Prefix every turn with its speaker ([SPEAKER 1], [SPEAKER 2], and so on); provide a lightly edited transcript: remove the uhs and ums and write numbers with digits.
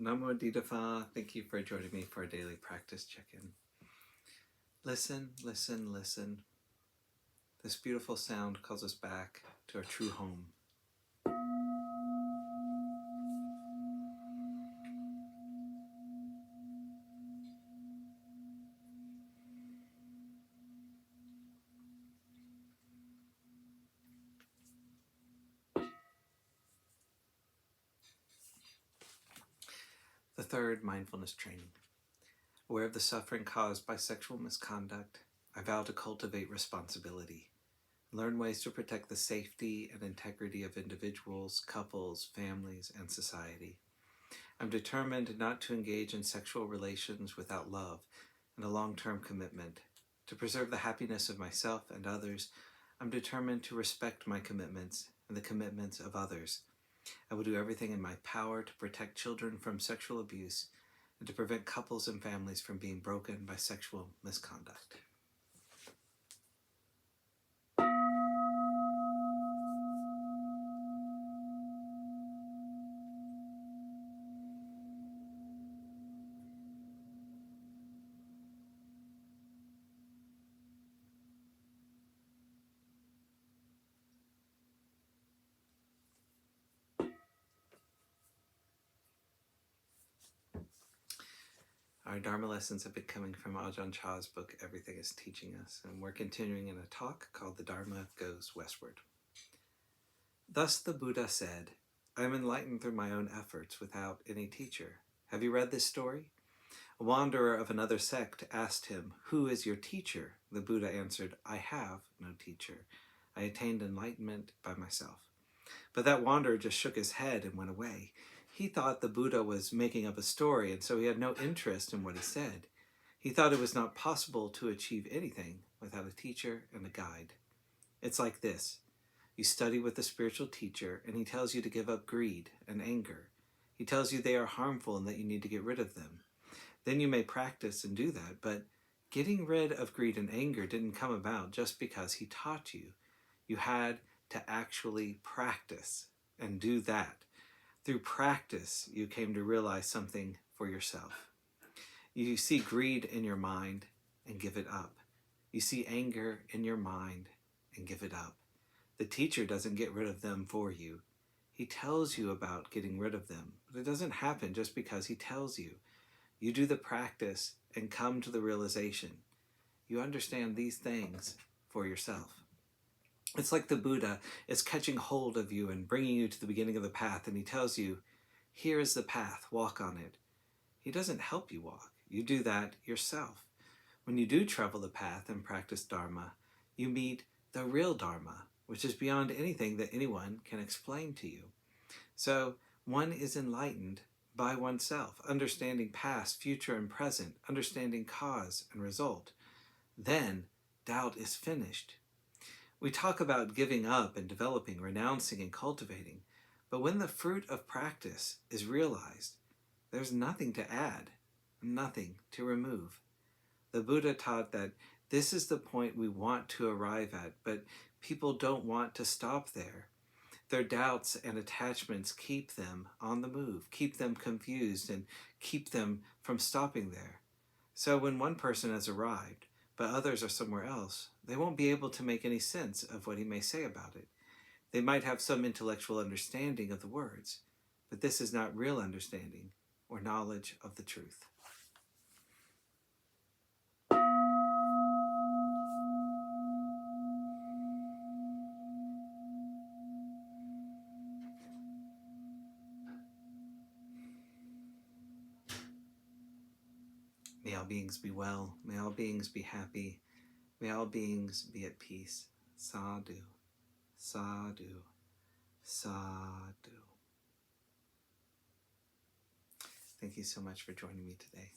[SPEAKER 1] Namo Bodhivana, thank you for joining me for a daily practice check-in. Listen, listen, listen. This beautiful sound calls us back to our true home. The third mindfulness training. Aware of the suffering caused by sexual misconduct, I vow to cultivate responsibility, learn ways to protect the safety and integrity of individuals, couples, families, and society. I'm determined not to engage in sexual relations without love and a long-term commitment. To preserve the happiness of myself and others, I'm determined to respect my commitments and the commitments of others. I will do everything in my power to protect children from sexual abuse and to prevent couples and families from being broken by sexual misconduct. Our Dharma lessons have been coming from Ajahn Chah's book, Everything is Teaching Us, and we're continuing in a talk called The Dharma Goes Westward. Thus the Buddha said, I am enlightened through my own efforts without any teacher. Have you read this story? A wanderer of another sect asked him, Who is your teacher? The Buddha answered, I have no teacher. I attained enlightenment by myself. But that wanderer just shook his head and went away. He thought the Buddha was making up a story, and so he had no interest in what he said. He thought it was not possible to achieve anything without a teacher and a guide. It's like this. You study with a spiritual teacher, and he tells you to give up greed and anger. He tells you they are harmful and that you need to get rid of them. Then you may practice and do that, but getting rid of greed and anger didn't come about just because he taught you. You had to actually practice and do that. Through practice, you came to realize something for yourself. You see greed in your mind and give it up. You see anger in your mind and give it up. The teacher doesn't get rid of them for you. He tells you about getting rid of them, but it doesn't happen just because he tells you. You do the practice and come to the realization. You understand these things for yourself. It's like the Buddha is catching hold of you and bringing you to the beginning of the path, and he tells you, here is the path, walk on it. He doesn't help you walk. You do that yourself. When you do travel the path and practice Dharma, you meet the real Dharma, which is beyond anything that anyone can explain to you. So one is enlightened by oneself, understanding past, future, and present, understanding cause and result. Then doubt is finished. We talk about giving up and developing, renouncing and cultivating, but when the fruit of practice is realized, there's nothing to add, nothing to remove. The Buddha taught that this is the point we want to arrive at, but people don't want to stop there. Their doubts and attachments keep them on the move, keep them confused, and keep them from stopping there. So when one person has arrived, but others are somewhere else, they won't be able to make any sense of what he may say about it. They might have some intellectual understanding of the words, but this is not real understanding or knowledge of the truth. May all beings be well. May all beings be happy. May all beings be at peace. Sadhu, sadhu, sadhu. Thank you so much for joining me today.